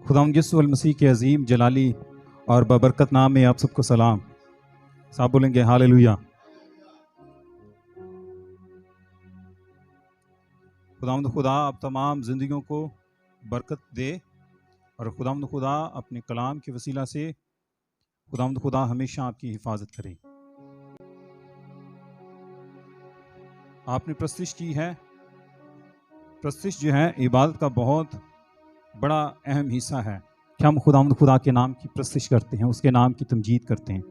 खुदावंद यीशु मसीह के अजीम जलाली और बबरकत नाम में आप सबको सलाम। साहब बोलेंगे हालेलुया। खुदावंद खुदा आप तमाम जिंदगियों को बरकत दे और खुदावंद खुदा अपने कलाम के वसीला से खुदावंद खुदा हमेशा आपकी हिफाजत करे। आपने प्रस्तिश की है। प्रस्तिश जो है इबादत का बहुत बड़ा अहम हिस्सा है कि हम खुदावंद खुदा के नाम की प्रस्तिश करते हैं, उसके नाम की तमजीद करते हैं।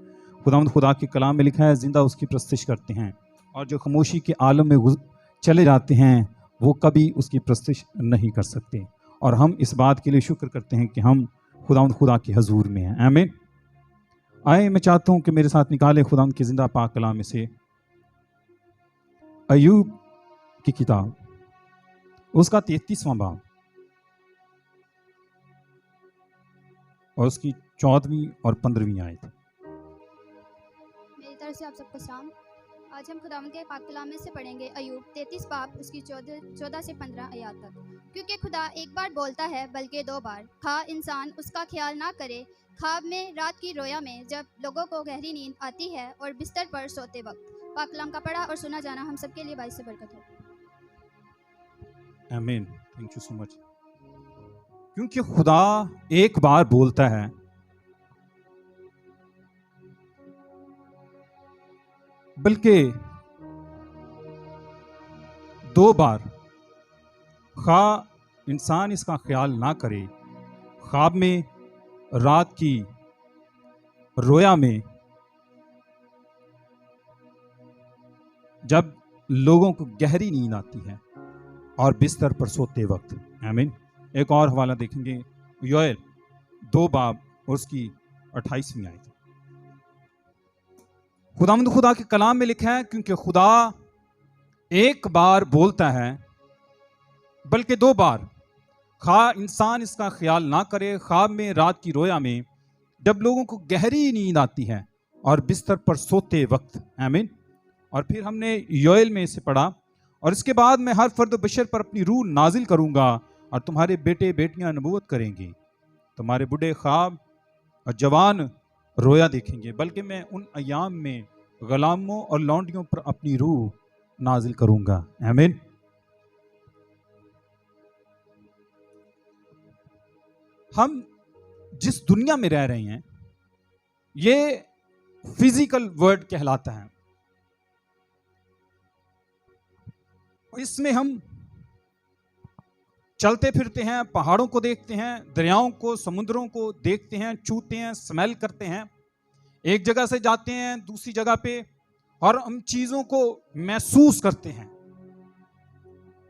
खुदावंद खुदा के कलाम में लिखा है जिंदा उसकी प्रस्तिश करते हैं, और जो खामोशी के आलम में चले जाते हैं वो कभी उसकी प्रस्तिश नहीं कर सकते। और हम इस बात के लिए शुक्र करते हैं कि हम खुदावंद खुदा के हजूर में हैं। आमीन। आए, मैं चाहता हूँ कि मेरे साथ निकाले खुदावंद के जिंदा पाक कलाम में से अय्यूब की किताब, उसका 33वां बाब और उसकी 14वीं और 15वीं आयत। मेरी तरफ से आप सबको सलाम। आज हम खुदावंद के पाक कलाम में से पढ़ेंगे अय्यूब 33 बाब उसकी 14 से 15 आयत तक। क्योंकि खुदा एक बार बोलता है बल्कि दो बार, खा इंसान उसका ख्याल ना करे। ख्वाब में, रात की रोया में, जब लोगों को गहरी नींद आती है और बिस्तर पर सोते वक्त। पाक कलाम का पढ़ा और सुना जाना हम सबके लिए बाइस से बरकत हो। आमीन। Thank you so much. क्योंकि खुदा एक बार बोलता है बल्कि दो बार, खा इंसान इसका ख्याल ना करे। ख्वाब में, रात की रोया में, जब लोगों को गहरी नींद आती है और बिस्तर पर सोते वक्त। आमीन। एक और हवाला देखेंगे, योएल 2 बाब और उसकी 28वीं आयत। खुदावंद खुदा के कलाम में लिखा है क्योंकि खुदा एक बार बोलता है बल्कि दो बार, खा इंसान इसका ख्याल ना करे। ख्वाब में, रात की रोया में, जब लोगों को गहरी नींद आती है और बिस्तर पर सोते वक्त। आमीन। और फिर हमने योएल में इसे पढ़ा, और इसके बाद मैं हर फर्द बशर पर अपनी रूह नाजिल करूंगा और तुम्हारे बेटे बेटियां नबूवत करेंगे, तुम्हारे बूढ़े ख्वाब और जवान रोया देखेंगे, बल्कि मैं उन अयाम में गुलामों और लौंडियों पर अपनी रूह नाजिल करूंगा। आमीन। हम जिस दुनिया में रह रहे हैं ये फिजिकल वर्ल्ड कहलाता है। इसमें हम चलते फिरते हैं, पहाड़ों को देखते हैं, दरियाओं को, समुद्रों को देखते हैं, छूते हैं, स्मेल करते हैं, एक जगह से जाते हैं दूसरी जगह पे, और हम चीजों को महसूस करते हैं।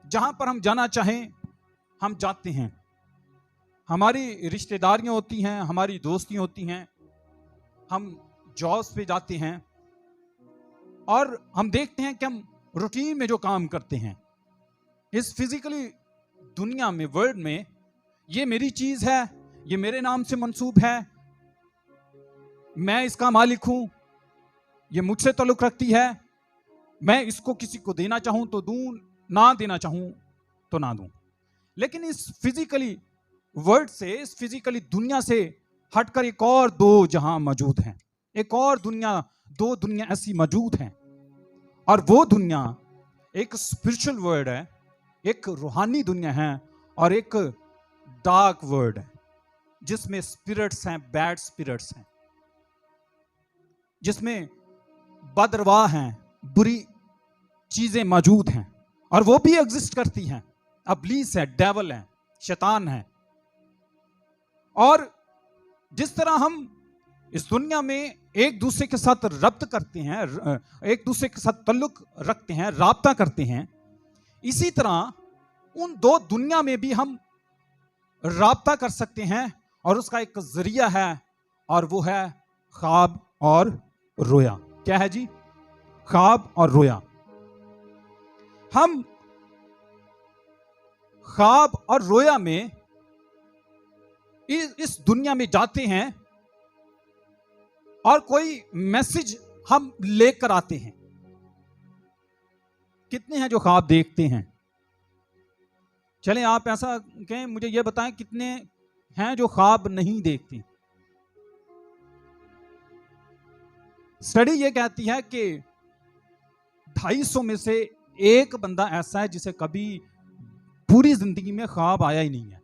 जहां पर हम जाना चाहें हम जाते हैं। हमारी रिश्तेदारियां होती हैं, हमारी दोस्तियां होती हैं, हम जॉब्स पे जाते हैं और हम देखते हैं कि हम रूटीन में जो काम करते हैं इस फिजिकली दुनिया में, वर्ल्ड में, ये मेरी चीज है, ये मेरे नाम से मंसूब है, मैं इसका मालिक हूं, ये मुझसे ताल्लुक रखती है, मैं इसको किसी को देना चाहूं तो दूं, ना देना चाहूं तो ना दूं। लेकिन इस फिजिकली वर्ल्ड से, इस फिजिकली दुनिया से हटकर एक और दो जहां मौजूद हैं, एक और दुनिया, दो दुनिया ऐसी मौजूद हैं, और वो दुनिया एक स्पिरिचुअल वर्ल्ड है, एक रूहानी दुनिया है, और एक डार्क वर्ल्ड है जिसमें स्पिरिट्स हैं, बैड स्पिरिट्स हैं, जिसमें बदरवाह हैं, बुरी चीजें मौजूद हैं, और वो भी एग्जिस्ट करती हैं। अबलीस है, डेवल है, शैतान है। और जिस तरह हम इस दुनिया में एक दूसरे के साथ रब्त करते हैं, एक दूसरे के साथ ताल्लुक रखते हैं, राब्ता करते हैं, इसी तरह उन दो दुनिया में भी हम राब्ता कर सकते हैं, और उसका एक जरिया है, और वो है ख्वाब और रोया। क्या है जी? ख्वाब और रोया। हम ख्वाब और रोया में इस दुनिया में जाते हैं और कोई मैसेज हम लेकर आते हैं। कितने हैं जो ख्वाब देखते हैं? चलें आप ऐसा कहें, मुझे यह बताएं कितने हैं जो ख्वाब नहीं देखती। स्टडी ये कहती है कि 250 में से एक बंदा ऐसा है जिसे कभी पूरी जिंदगी में ख्वाब आया ही नहीं है।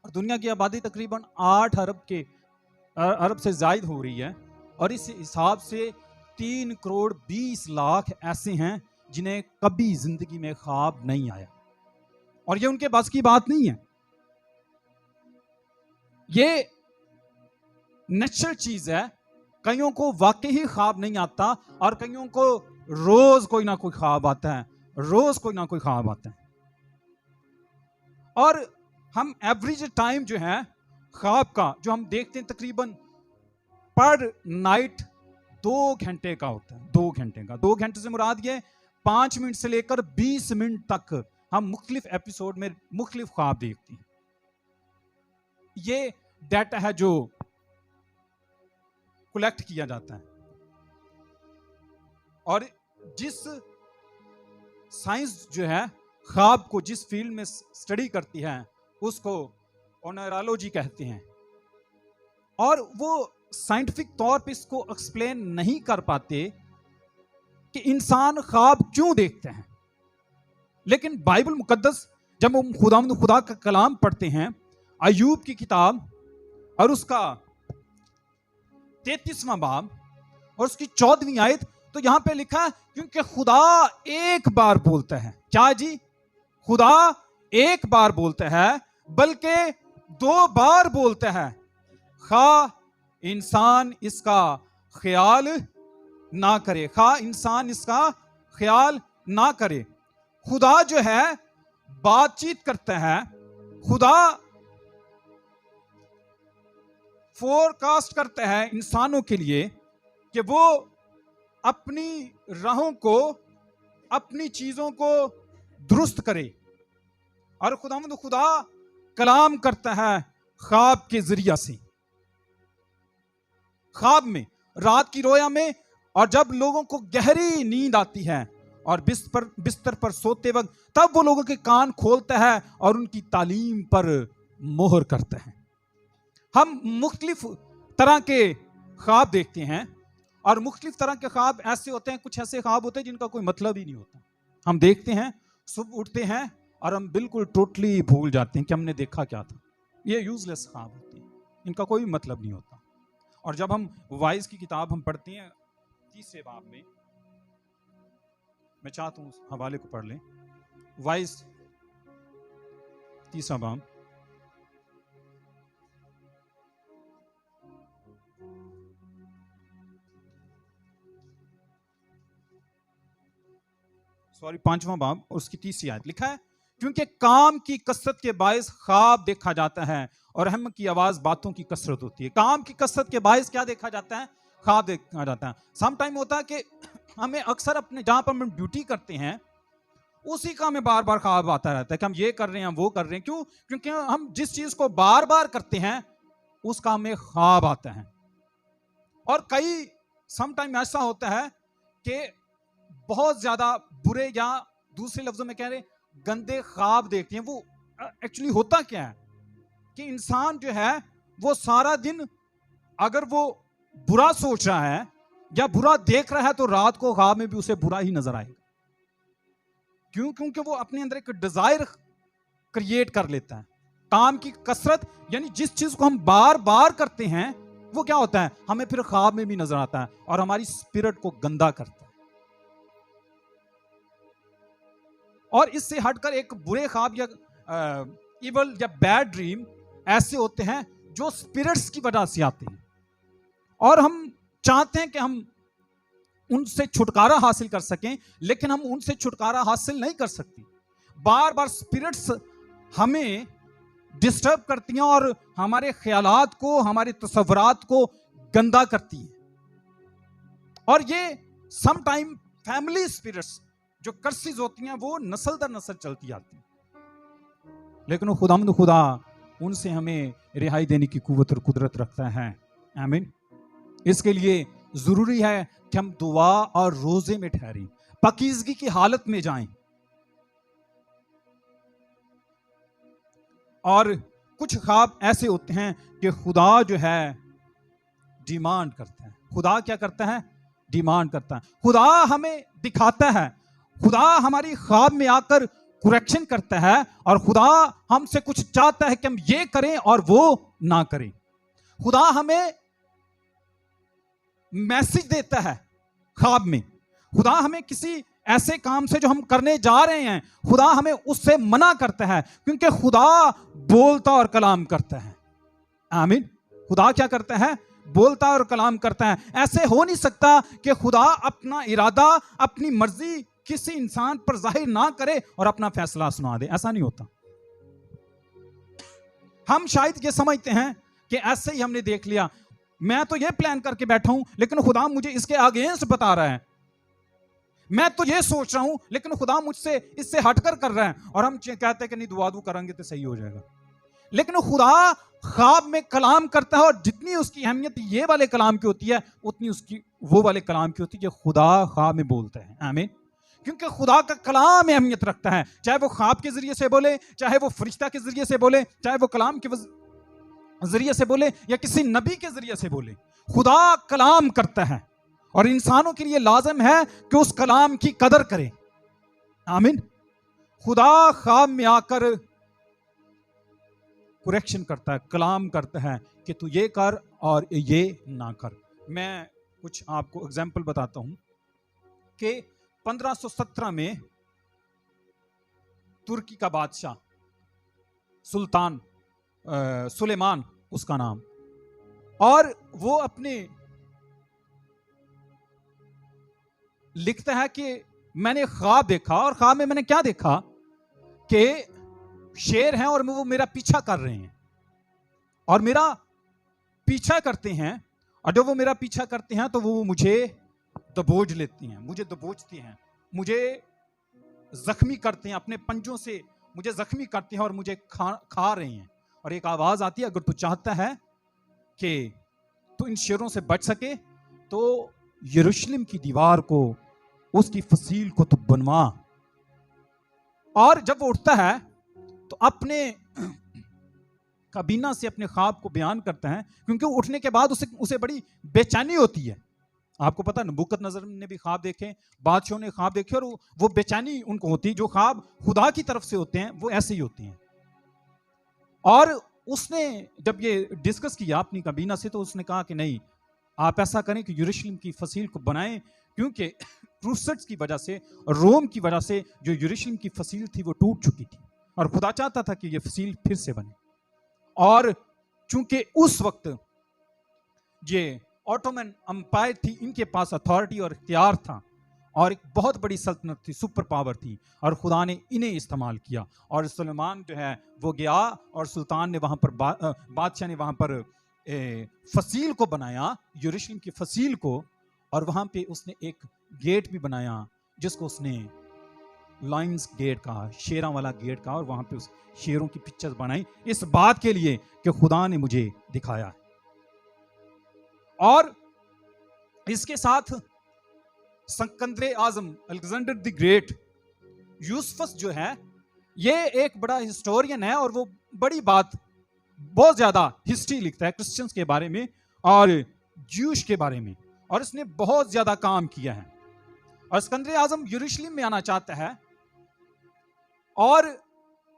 और दुनिया की आबादी तकरीबन 8 अरब से ज्यादा हो रही है, और इस हिसाब से 3 करोड़ 20 लाख ऐसे हैं जिन्हें कभी जिंदगी में ख्वाब नहीं आया, और ये उनके बस की बात नहीं है। ये नेचुरल चीज है। कईयों को वाकई ही ख्वाब नहीं आता, और कईयों को रोज कोई ना कोई ख्वाब आता है, रोज कोई ना कोई ख्वाब आता है। और हम एवरेज टाइम जो है ख्वाब का जो हम देखते हैं तकरीबन पर नाइट 2 घंटे का होता है। 2 घंटे का, 2 घंटे से मुराद ये 5 मिनट से लेकर 20 मिनट तक हम मुख्तलिफ एपिसोड में मुख्तलिफ ख्वाब देखते हैं। ये डाटा है जो कलेक्ट किया जाता है, और जिस साइंस जो है ख्वाब को जिस फील्ड में स्टडी करती है उसको ओनरालॉजी कहते हैं, और वो साइंटिफिक तौर पे इसको एक्सप्लेन नहीं कर पाते कि इंसान ख्वाब क्यों देखते हैं। लेकिन बाइबल मुकद्दस जब हम खुदा का कलाम पढ़ते हैं, अय्यूब की किताब और उसका 33वां बाब और उसकी 14वीं आयत, तो यहां पे लिखा है क्योंकि खुदा एक बार बोलता है। क्या जी? खुदा एक बार बोलता है, बल्कि 2 बार बोलता है, खा इंसान इसका ख्याल ना करे, खा इंसान इसका ख्याल ना करे। खुदा जो है बातचीत करता है, खुदा फोरकास्ट करता है इंसानों के लिए कि वो अपनी राहों को, अपनी चीजों को दुरुस्त करे। और खुदा कलाम करता है ख्वाब के जरिया से, ख्वाब में, रात की रोया में, और जब लोगों को गहरी नींद आती है और बिस्तर पर सोते वक्त, तब वो लोगों के कान खोलता है और उनकी तालीम पर मोहर करता है। हम मुख्तलिफ तरह के ख्वाब देखते हैं, और मुख्तलिफ तरह के ख्वाब ऐसे होते हैं, कुछ ऐसे ख्वाब होते हैं जिनका कोई मतलब ही नहीं होता। हम देखते हैं, सुबह उठते हैं और हम बिल्कुल टोटली भूल जाते हैं कि हमने देखा क्या था। ये यूजलेस ख्वाब होते हैं, इनका कोई मतलब नहीं होता। और जब हम वाइज की किताब हम पढ़ते हैं 30वें बाब में, मैं चाहता हूं उस हवाले को पढ़ लें। वाइज 30वां बाब, सॉरी 5वां बाब और उसकी 30वीं आयत, लिखा है क्योंकि काम की कसरत के बायस ख्वाब देखा जाता है और रहम की आवाज बातों की कसरत होती है। काम की कसरत के बायस क्या देखा जाता है? ख्वाब देखा जाता है। सम टाइम होता है कि हमें अक्सर अपने जहां पर हम ड्यूटी करते हैं उसी का हमें बार बार ख्वाब आता रहता है कि हम ये कर रहे हैं, हम वो कर रहे हैं। क्यों? क्योंकि हम जिस चीज को बार बार करते हैं उसका हमें ख्वाब आता है। और कई सम टाइम ऐसा होता है कि बहुत ज्यादा बुरे, या दूसरे लफ्जों में कह रहे गंदे ख्वाब देखते हैं। वो एक्चुअली होता क्या है कि इंसान जो है वो सारा दिन अगर वो बुरा सोच रहा है या बुरा देख रहा है तो रात को ख्वाब में भी उसे बुरा ही नजर आएगा। क्यों? क्योंकि वो अपने अंदर एक डिजायर क्रिएट कर लेता है। काम की कसरत यानी जिस चीज को हम बार बार करते हैं वो क्या होता है, हमें फिर ख्वाब में भी नजर आता है और हमारी स्पिरिट को गंदा करता है। और इससे हटकर एक बुरे ख्वाब या इवल या बैड ड्रीम ऐसे होते हैं जो स्पिरिट्स की वजह से आते हैं, और हम चाहते हैं कि हम उनसे छुटकारा हासिल कर सकें, लेकिन हम उनसे छुटकारा हासिल नहीं कर सकते। बार बार स्पिरिट्स हमें डिस्टर्ब करती हैं और हमारे ख्यालात को, हमारे तसव्वुरात को गंदा करती हैं। और ये सम टाइम फैमिली स्पिरिट्स जो कर्सिस होती हैं वो नस्ल दर नस्ल चलती आती हैं, लेकिन वो खुदा उनसे हमें रिहाई देने की कुव्वत और कुदरत रखता है। आमीन। इसके लिए जरूरी है कि हम दुआ और रोजे में ठहरें, पाकीज़गी की हालत में जाएं, और कुछ ख्वाब ऐसे होते हैं कि खुदा जो है डिमांड करता है। खुदा क्या करता है? डिमांड करता है। खुदा हमें दिखाता है, खुदा हमारी ख्वाब में आकर करेक्शन करता है, और खुदा हमसे कुछ चाहता है कि हम ये करें और वो ना करें। खुदा हमें मैसेज देता है ख्वाब में। खुदा हमें किसी ऐसे काम से जो हम करने जा रहे हैं, खुदा हमें उससे मना करता है, क्योंकि खुदा बोलता और कलाम करता है। आमीन। खुदा क्या करता है? बोलता और कलाम करता है। ऐसे हो नहीं सकता कि खुदा अपना इरादा, अपनी मर्जी किसी इंसान पर जाहिर ना करे और अपना फैसला सुना दे। ऐसा नहीं होता। हम शायद ये समझते हैं कि ऐसे ही हमने देख लिया, मैं तो ये प्लान करके बैठा हूं लेकिन खुदा मुझे इसके अगेंस्ट बता रहा है, मैं तो ये सोच रहा हूं लेकिन खुदा मुझसे इससे हटकर कर रहा है, और हम कहते हैं कि नहीं दुआ करेंगे तो सही हो जाएगा। लेकिन खुदा ख्वाब में कलाम करता है, और जितनी उसकी अहमियत ये वाले कलाम की होती है उतनी उसकी वो वाले कलाम की होती है जो खुदा ख्वाब में बोलता है। आमीन। क्योंकि खुदा का कलाम अहमियत रखता है, चाहे वो ख्वाब के जरिए से बोले, चाहे वो फरिश्ता के जरिए से बोले, चाहे वो कलाम के जरिए से बोले या किसी नबी के जरिए से बोले। खुदा कलाम करता है, और इंसानों के लिए लाजिम है कि उस कलाम की कदर करें। आमीन। खुदा ख्वाब में आकर करेक्शन करता है, कलाम करता है कि तू ये कर और ये ना कर। मैं कुछ आपको एग्जाम्पल बताता हूं कि 1517 में तुर्की का बादशाह सुल्तान सुलेमान उसका नाम, और वो अपने लिखता है कि मैंने ख्वाब देखा, और ख्वाब में मैंने क्या देखा कि शेर हैं और वो मेरा पीछा कर रहे हैं, और मेरा पीछा करते हैं, और जब वो मेरा पीछा करते हैं तो वो मुझे दबोच लेती हैं, मुझे दबोचती हैं, मुझे जख्मी करते हैं, अपने पंजों से मुझे जख्मी करते हैं और मुझे खा रहे हैं। और एक आवाज आती है, अगर तू चाहता है कि तू इन शेरों से बच सके तो यरूशलेम की दीवार को, उसकी फसील को तू बनवा। और जब वो उठता है तो अपने काबीना से अपने ख्वाब को बयान करता है, क्योंकि उठने के बाद उसे बड़ी बेचैनी होती है। आपको पता है नबूकदनेस्सर ने भी ख्वाब देखे, बादशाहों ने ख्वाब देखे, और वो बेचैनी उनको होती है। जो ख्वाब खुदा की तरफ से होते हैं वो ऐसे ही होते हैं। और उसने जब ये डिस्कस किया अपनी काबीना से, तो उसने कहा कि नहीं, आप ऐसा करें कि यरूशलेम की फसील को बनाएं, क्योंकि क्रूसर्स की वजह से, रोम की वजह से जो यरूशलेम की फसील थी वो टूट चुकी थी, और खुदा चाहता था कि ये फसील फिर से बने। और चूंकि उस वक्त ये ऑटोमन अंपायर थी, इनके पास अथॉरिटी और इख्तियार था, और एक बहुत बड़ी सल्तनत थी, सुपर पावर थी, और खुदा ने इन्हें इस्तेमाल किया। और सुलेमान जो है वो गया, और सुल्तान ने वहां पर बादशाह ने वहां पर फसील को बनाया, यरूशलेम की फसील को, और वहां पे उसने एक गेट भी बनाया जिसको उसने लायंस गेट कहा, शेरों वाला गेट कहा, और वहां पे उस शेरों की पिक्चर्स बनाई, इस बात के लिए कि खुदा ने मुझे दिखाया है। और इसके साथ सिकंदर आजम, अलेक्जेंडर द ग्रेट, यूसुफस जो है, ये एक बड़ा हिस्टोरियन है, और वो बड़ी बात, बहुत ज्यादा हिस्ट्री लिखता है क्रिश्चियंस के बारे में और ज्यूश के बारे में, और इसने बहुत ज्यादा काम किया है। और सिकंदर आजम यरूशलेम में आना चाहता है, और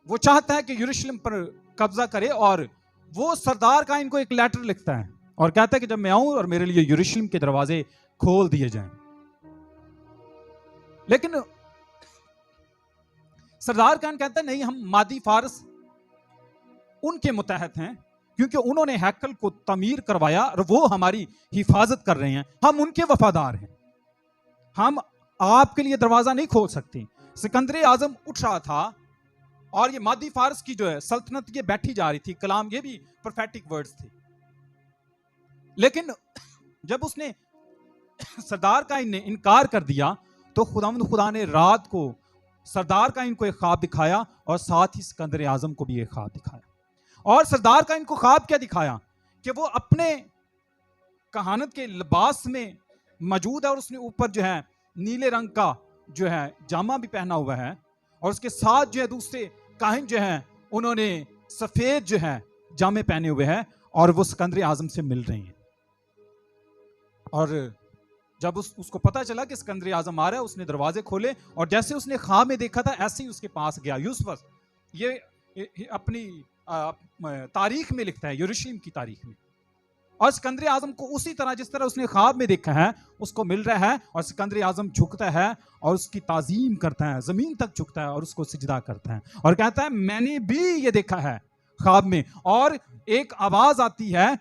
वो चाहता है कि यरूशलेम पर कब्जा करे, और वो सरदार का इनको एक लेटर लिखता है और कहता है कि जब मैं आऊं और मेरे लिए यरूशलेम के दरवाजे खोल दिए जाएं। लेकिन सरदार खान कहता है नहीं, हम मादी फारस उनके मुतहत हैं, क्योंकि उन्होंने हैकल को तमीर करवाया और वो हमारी हिफाजत कर रहे हैं, हम उनके वफादार हैं, हम आपके लिए दरवाजा नहीं खोल सकते। सिकंदर आजम उठ रहा था, और ये मादी फारस की जो है सल्तनत ये बैठी जा रही थी, कलाम ये भी प्रोफेटिक वर्ड्स थे। लेकिन जब उसने सरदार का ने इनकार कर दिया, तो खुदा ने रात को सरदार का इनको एक ख्वाब दिखाया, और साथ ही सिकंदर आजम को भी एक ख्वाब दिखाया। और सरदार का इनको ख्वाब क्या दिखाया कि वो अपने कहानत के लिबास में मौजूद है, और उसने ऊपर जो है नीले रंग का जो है जामा भी पहना हुआ है, और उसके साथ जो है दूसरे काहिन जो है उन्होंने सफेद जो है जामे पहने हुए हैं और वो सिकंदर आजम से मिल रही हैं। और जब उसको पता चला कि सिकंदर आजम आ रहा है, उसने दरवाजे खोले और जैसे उसने ख्वाब में देखा था ऐसे ही उसके पास गया। यूसुफ ये अपनी तारीख में लिखता है, यरूशलेम की तारीख में। और सिकंदर आजम को उसी तरह जिस तरह उसने ख्वाब में देखा है उसको मिल रहा है, और सिकंदर आजम झुकता है और उसकी ताजीम करता है, जमीन तक झुकता है और उसको सिजदा करता है और कहता है मैंने भी ये देखा है ख्वाब में। और एक आवाज आती है,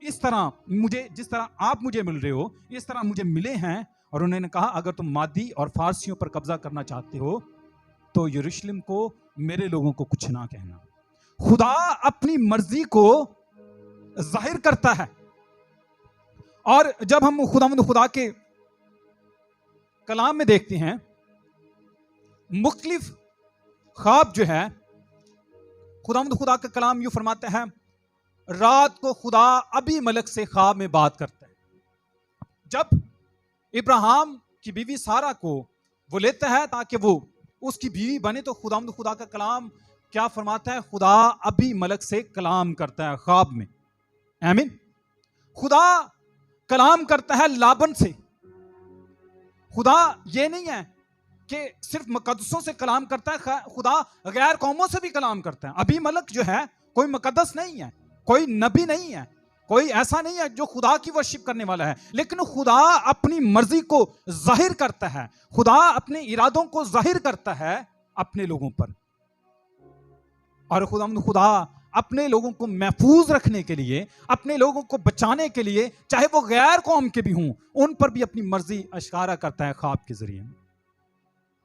इस तरह मुझे, जिस तरह आप मुझे मिल रहे हो इस तरह मुझे मिले हैं। और उन्होंने कहा अगर तुम मादी और फारसियों पर कब्जा करना चाहते हो तो यरूशलेम को मेरे लोगों को कुछ ना कहना। खुदा अपनी मर्जी को जाहिर करता है। और जब हम खुदा के कलाम में देखते हैं, मुख्तलिफ ख्वाब जो है, खुदा का कलाम यूं फरमाता है, रात को खुदा अभी मलक से ख्वाब में बात करता है। जब इब्राहिम की बीवी सारा को वो लेता है ताकि वो उसकी बीवी बने, तो खुदा का कलाम क्या फरमाता है, खुदा अभी मलक से कलाम करता है ख्वाब में। आमीन। खुदा कलाम करता है लाबन से। खुदा ये नहीं है कि सिर्फ मुकद्दसों से कलाम करता है, खुदा गैर कौमों से भी कलाम करता है। अभी मलक जो है कोई मुकद्दस नहीं है, कोई नबी नहीं है, कोई ऐसा नहीं है जो खुदा की वर्शिप करने वाला है, लेकिन खुदा अपनी मर्जी को जाहिर करता है, खुदा अपने इरादों को जाहिर करता है अपने लोगों पर। और खुदा अपने लोगों को महफूज रखने के लिए, अपने लोगों को बचाने के लिए, चाहे वो गैर कौम के भी हों, उन पर भी अपनी मर्जी अश्कारा करता है ख्वाब के जरिए।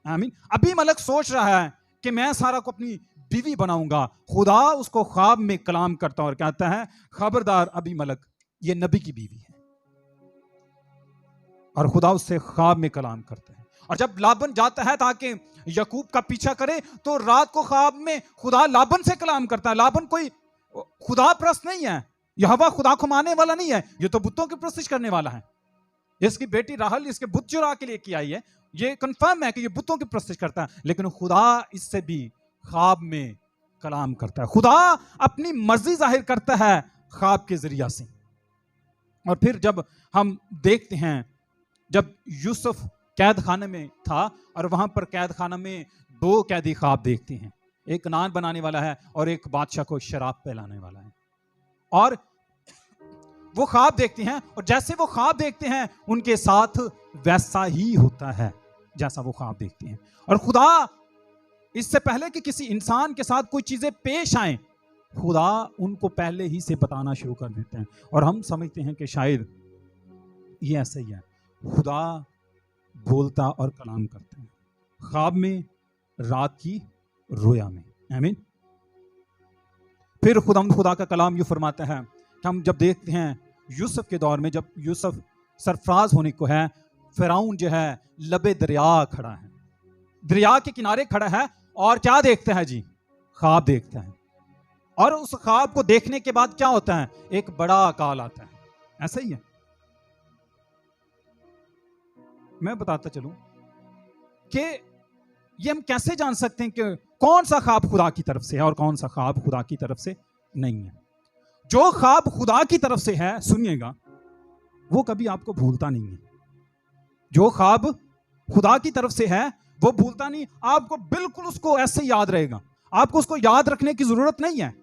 आमीन। अभी मलक सोच रहा है कि मैं सारा को अपनी बीवी बनाऊंगा, खुदा उसको ख्वाब में कलाम करता है और कहता है खबरदार अभी मलक, ये नबी की बीवी है। और खुदा उससे ख्वाब में कलाम करता है। और जब लाबन जाता है ताकि याकूब का पीछा करे, तो रात को ख्वाब में खुदा लाबन से कलाम करता है। लाबन कोई खुदा प्रस्त नहीं है, यहोवा खुदा को मानने वाला नहीं है, ये तो बुतों की प्रस्तिश करने वाला है। इसकी बेटी राहल इसके बुत चुरा के लिए की आई है, ये कंफर्म है कि ये बुतों की प्रस्तिश करता है। लेकिन खुदा इससे भी ख्वाब में कलाम करता है। खुदा अपनी मर्जी जाहिर करता है ख्वाब के जरिया से। और फिर जब हम देखते हैं, जब यूसुफ कैद खाने में था और वहां पर कैद खाना में दो कैदी ख्वाब देखते हैं, एक नान बनाने वाला है और एक बादशाह को शराब पिलाने वाला है। और वो ख्वाब देखते हैं और जैसे वो ख्वाब देखते हैं उनके साथ वैसा ही होता है जैसा वो ख्वाब देखते हैं। और खुदा इससे पहले कि किसी इंसान के साथ कोई चीजें पेश आए, खुदा उनको पहले ही से बताना शुरू कर देते हैं। और हम समझते हैं कि शायद ये ऐसा ही है, खुदा बोलता और कलाम करता है ख्वाब में, रात की रोया में। आमीन। फिर खुदा का कलाम यूं फरमाता है कि हम जब देखते हैं यूसुफ के दौर में, जब यूसुफ सरफराज होने को है, फिरौन जो है लबे दरिया खड़ा है, दरिया के किनारे खड़ा है और क्या देखता है जी, ख्वाब देखता है। और उस ख्वाब को देखने के बाद क्या होता है, एक बड़ा अकाल आता है। ऐसा ही है। मैं बताता चलूं कि ये हम कैसे जान सकते हैं कि कौन सा ख्वाब खुदा की तरफ से है और कौन सा ख्वाब खुदा की तरफ से नहीं है। जो ख्वाब खुदा की तरफ से है, सुनिएगा, वो कभी आपको भूलता नहीं है। जो ख्वाब खुदा की तरफ से है वो भूलता नहीं, आपको बिल्कुल उसको ऐसे याद रहेगा, आपको उसको याद रखने की जरूरत नहीं है,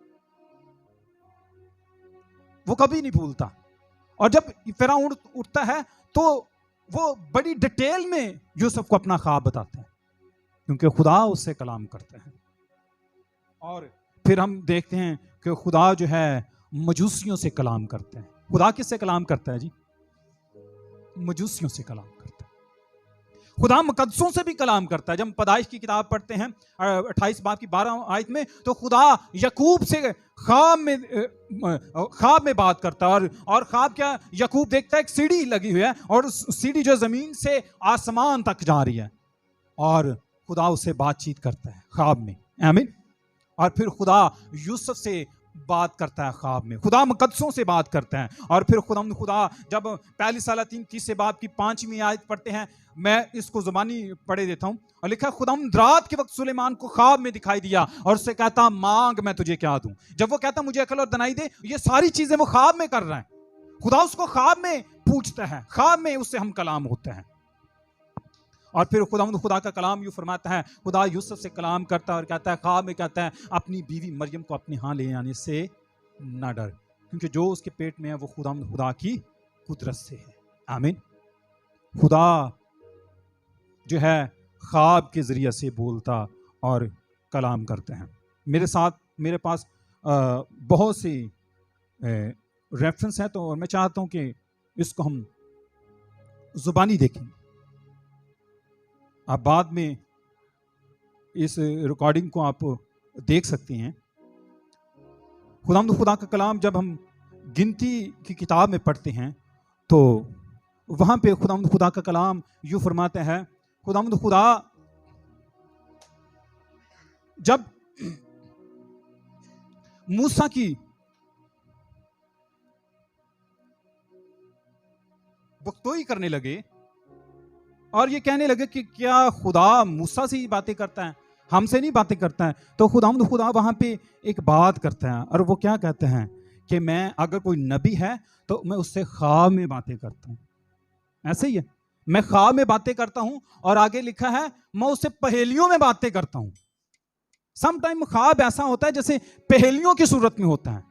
वो कभी नहीं भूलता। और जब फिरौन उठता है तो वो बड़ी डिटेल में यूसुफ को अपना ख्वाब बताता है, क्योंकि खुदा उससे कलाम करता है। और फिर हम देखते हैं कि खुदा जो है मजूसियों से कलाम करता है। खुदा किससे कलाम करता है जी, मजूसियों से कलाम करता है। खुदा मुकद्दसों से भी कलाम करता है। जब हम पैदाइश की किताब पढ़ते हैं 28 बाब की 12 आयत में, तो खुदा याकूब से ख्वाब में बात करता है। और ख्वाब क्या, याकूब देखता है एक सीढ़ी लगी हुई है और उस सीढ़ी जो जमीन से आसमान तक जा रही है, और खुदा उससे बातचीत करता है ख्वाब में। आमीन। और फिर खुदा यूसुफ से बात करता है ख्वाब में, खुदा मुकद्दसों से बात करता है। और फिर खुदा जब पहली सलातीन 30 बाब की 5वीं आयत पढ़ते हैं, मैं इसको जुबानी पढ़े देता हूं, और लिखा खुदा रात के वक्त सुलेमान को ख्वाब में दिखाई दिया और उससे कहता मांग मैं तुझे क्या दूं। जब वो कहता मुझे अकल और दनाई दे, ये सारी चीजें वो ख्वाब में कर रहा है। खुदा उसको ख्वाब में पूछता है, ख्वाब में उससे हम कलाम होते हैं। और फिर खुदा का कलाम यूं फरमाता है, खुदा यूसुफ से कलाम करता है और कहता है, ख्वाब में कहता है अपनी बीवी मरियम को अपने यहाँ ले आने से ना डर, क्योंकि जो उसके पेट में है वो खुदा की कुदरत से है। आमीन। खुदा जो है ख्वाब के जरिए से बोलता और कलाम करते हैं। मेरे पास बहुत सी रेफरेंस है, तो मैं चाहता हूं कि इसको हम जुबानी देखें। आप बाद में इस रिकॉर्डिंग को आप देख सकते हैं। खुदा का कलाम जब हम गिनती की किताब में पढ़ते हैं तो वहां पे खुदा का कलाम यूं फरमाता है, खुदा जब मूसा की बख्तोई करने लगे और ये कहने लगे कि क्या खुदा मूसा से ही बातें करता है, हमसे नहीं बातें करता है, तो खुदा वहां पे एक बात करता है और वो क्या कहते हैं कि मैं अगर कोई नबी है तो मैं उससे ख्वाब में बातें करता हूं। ऐसे ही है, मैं ख्वाब में बातें करता हूं, और आगे लिखा है मैं उससे पहेलियों में बातें करता हूं। समटाइम ख्वाब ऐसा होता है जैसे पहेलियों की सूरत में होता है,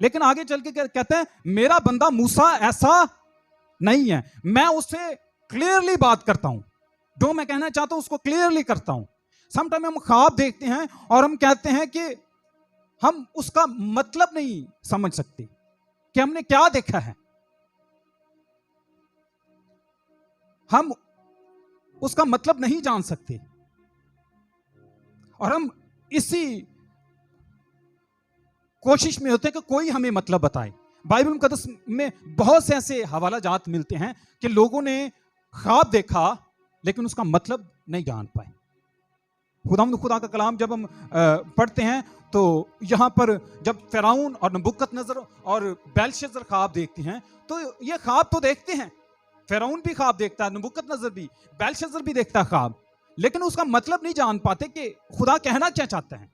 लेकिन आगे चल के कहते हैं मेरा बंदा मूसा ऐसा नहीं है, मैं उससे क्लियरली बात करता हूं, जो मैं कहना चाहता हूं उसको क्लियरली करता हूं। समटाइम हम ख्वाब देखते हैं और हम कहते हैं कि हम उसका मतलब नहीं समझ सकते कि हमने क्या देखा है, हम उसका मतलब नहीं जान सकते, और हम इसी कोशिश में होते हैं कि कोई हमें मतलब बताए। बाइबल मुकद्दस में बहुत से ऐसे हवाला जात मिलते हैं कि लोगों ने ख्वाब देखा लेकिन उसका मतलब नहीं जान पाए। खुदा का कलाम जब हम पढ़ते हैं तो यहां पर जब फिरौन और नबूकदनेस्सर और बेलशस्सर ख्वाब देखते हैं, तो ये ख्वाब तो देखते हैं, फिरौन भी ख्वाब देखता है, नबूकदनेस्सर भी, बेलशस्सर भी देखता है ख्वाब, लेकिन उसका मतलब नहीं जान पाते कि खुदा कहना क्या चाहता है।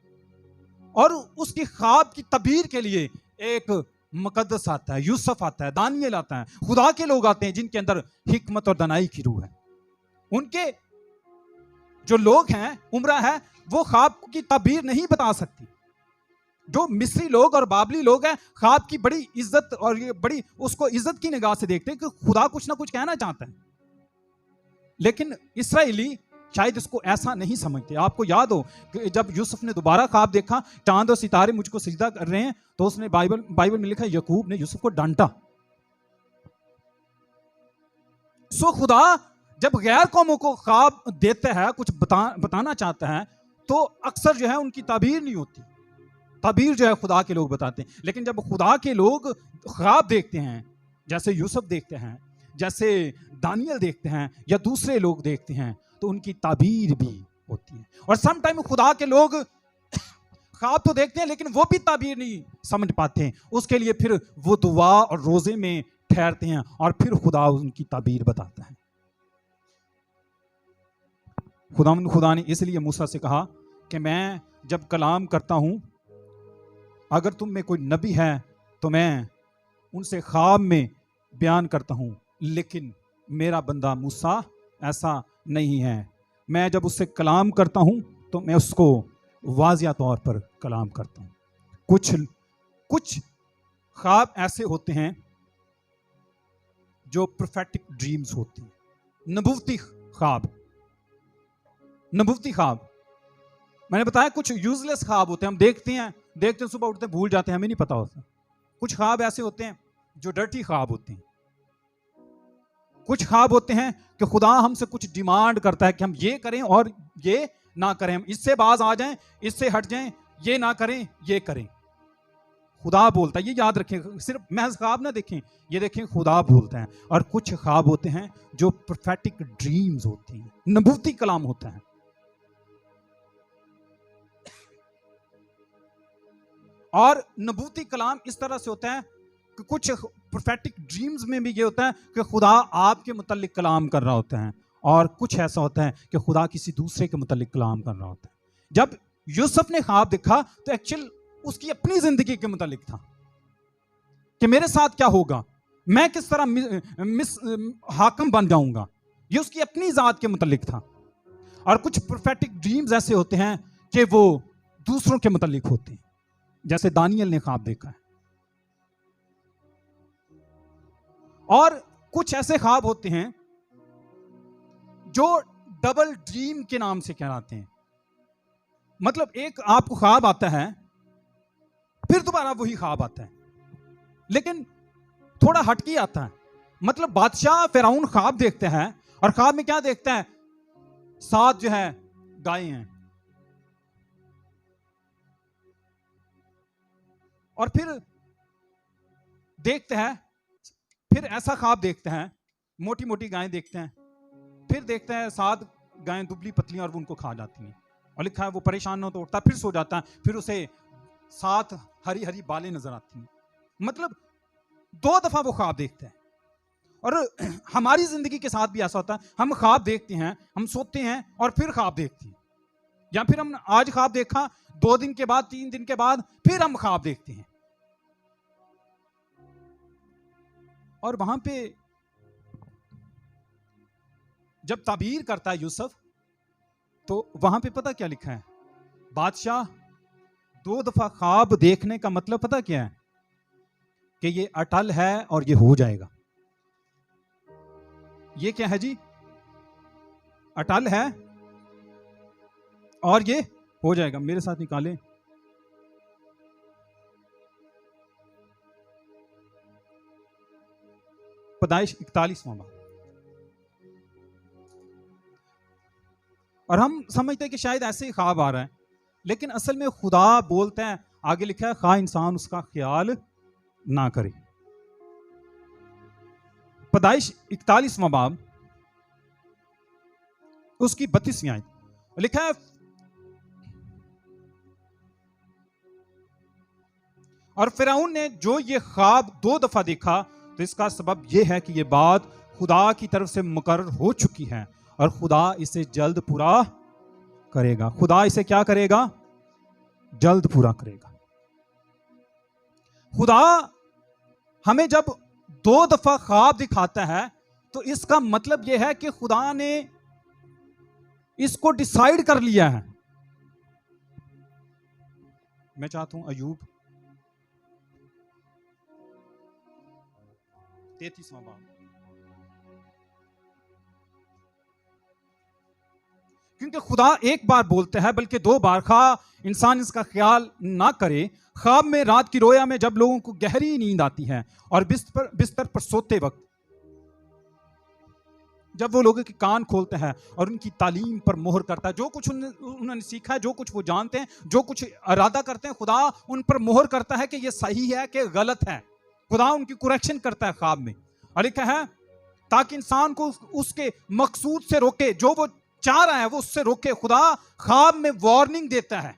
और उसकी ख्वाब की तबीर के लिए एक मुकद्दस आता है, यूसुफ आता है, दानियल आता है, खुदा के लोग आते हैं जिनके अंदर हिकमत और दनाई की रूह है। उनके जो लोग हैं, उम्रा है, वो ख्वाब की तबीर नहीं बता सकती। जो मिस्री लोग और बाबली लोग हैं, ख्वाब की बड़ी इज्जत और ये बड़ी उसको इज्जत की निगाह से देखते हैं कि खुदा कुछ ना कुछ कहना चाहता है, लेकिन इसराइली शायद इसको ऐसा नहीं समझते। आपको याद हो कि जब यूसुफ ने दोबारा ख्वाब देखा, चांद और सितारे मुझको सिजदा कर रहे हैं, तो उसने बाइबल में लिखा याकूब ने यूसुफ को डांटा। सो खुदा जब गैर कौमों को ख्वाब देता है, कुछ बताना चाहता है, तो अक्सर जो है उनकी ताबीर नहीं होती, ताबीर जो है खुदा के लोग बताते हैं। लेकिन जब खुदा के लोग ख्वाब देखते हैं, जैसे यूसुफ देखते हैं, जैसे दानियल देखते हैं, या दूसरे लोग देखते हैं, तो उनकी ताबीर भी होती है। और सम टाइम खुदा के लोग ख्वाब तो देखते हैं लेकिन वो भी ताबीर नहीं समझ पाते हैं, उसके लिए फिर वो दुआ और रोजे में ठहरते हैं और फिर खुदा उनकी ताबीर बताता है। खुदा ने इसलिए मूसा से कहा कि मैं जब कलाम करता हूं, अगर तुम में कोई नबी है तो मैं उनसे ख्वाब में बयान करता हूं, लेकिन मेरा बंदा मूसा ऐसा नहीं है। मैं जब उससे कलाम करता हूं तो मैं उसको वाज़िया तौर पर कलाम करता हूं। कुछ ख्वाब ऐसे होते हैं जो प्रोफेटिक ड्रीम्स होती हैं, नबूवती ख्वाब। मैंने बताया कुछ यूजलेस ख्वाब होते हैं, हम देखते हैं सुबह उठते हैं भूल जाते हैं, हमें नहीं पता होता। कुछ ख्वाब ऐसे होते हैं जो डर्टी ख्वाब होते हैं। कुछ ख्वाब होते हैं कि खुदा हमसे कुछ डिमांड करता है कि हम ये करें और ये ना करें, हम इससे बाज आ जाएं, इससे हट जाएं, ये ना करें, ये करें। खुदा बोलता है, ये याद रखें, सिर्फ महज ख्वाब ना देखें, ये देखें खुदा बोलता है। और कुछ ख्वाब होते हैं जो प्रोफेटिक ड्रीम्स होती हैं, नबूवती कलाम होता है। और नबूती कलाम इस तरह से होता है कि कुछ प्रोफेटिक ड्रीम्स में भी ये होता है कि खुदा आपके मुतल्लिक कलाम कर रहा होता है, और कुछ ऐसा होता है कि खुदा किसी दूसरे के मुतल्लिक कलाम कर रहा होता है। जब यूसुफ ने ख्वाब देखा तो एक्चुअल उसकी अपनी जिंदगी के मुतल्लिक था कि मेरे साथ क्या होगा, मैं किस तरह हाकिम बन जाऊंगा, ये उसकी अपनी जात के मुतल्लिक था। और कुछ प्रोफेटिक ड्रीम्स ऐसे होते हैं कि वो दूसरों के मुतल्लिक होते हैं, जैसे दानियल ने ख्वाब देखा है। और कुछ ऐसे ख्वाब होते हैं जो डबल ड्रीम के नाम से कहलाते हैं। मतलब एक आपको ख्वाब आता है, फिर दोबारा वही ख्वाब आता है, लेकिन थोड़ा हटके आता है। मतलब बादशाह फिरौन ख्वाब देखते हैं और ख्वाब में क्या देखता है, 7 जो है गायें हैं, और फिर देखते हैं, फिर ऐसा ख्वाब देखते हैं, मोटी मोटी गायें देखते हैं, फिर देखते हैं 7 गायें दुबली पतली और वो उनको खा जाती हैं। और लिखा है वो परेशान हो तो उठता, फिर सो जाता है, फिर उसे 7 हरी हरी बालें नजर आती हैं। मतलब 2 दफा वो ख्वाब देखते हैं। और हमारी जिंदगी के साथ भी ऐसा होता है, हम ख्वाब देखते हैं, हम सोते हैं और फिर ख्वाब देखते हैं, या फिर हम आज ख्वाब देखा, 2 दिन के बाद 3 दिन के बाद फिर हम ख्वाब देखते हैं। और वहां पे जब ताबीर करता है यूसुफ, तो वहां पे पता क्या लिखा है, बादशाह 2 दफा ख्वाब देखने का मतलब पता क्या है, कि ये अटल है और ये हो जाएगा। ये क्या है जी, अटल है और ये हो जाएगा। मेरे साथ निकालें, पैदाइश 41वां बाब। और हम समझते हैं कि शायद ऐसे ही ख्वाब आ रहा है, लेकिन असल में खुदा बोलता है, आगे लिखा है, खा इंसान उसका ख्याल ना करे। पैदाइश 41वां बाब उसकी 32वीं आयत लिखा है, और फिरौन ने जो ये ख्वाब 2 दफा देखा तो इसका सबब यह है कि यह बात खुदा की तरफ से मुकर्रर हो चुकी है और खुदा इसे जल्द पूरा करेगा। खुदा इसे क्या करेगा, जल्द पूरा करेगा। खुदा हमें जब 2 दफा ख्वाब दिखाता है तो इसका मतलब यह है कि खुदा ने इसको डिसाइड कर लिया है। मैं चाहता हूं अय्यूब 33वां बाब, क्योंकि खुदा एक बार बोलता है बल्कि 2 बार, खा इंसान इसका ख्याल ना करे। ख्वाब में रात की रोया में जब लोगों को गहरी नींद आती है और बिस्तर पर सोते वक्त जब वो लोगों के कान खोलते हैं और उनकी तालीम पर मोहर करता है, जो कुछ उन्होंने सीखा है, जो कुछ वो जानते हैं, जो कुछ इरादा करते हैं, खुदा उन पर मोहर करता है कि ये सही है कि गलत है। खुदा उनकी कुरेक्शन करता है ख्वाब में, और लिखा है ताकि इंसान को उसके मकसूद से रोके, जो वो चाह रहा है वो उससे रोके। खुदा ख्वाब में वार्निंग देता है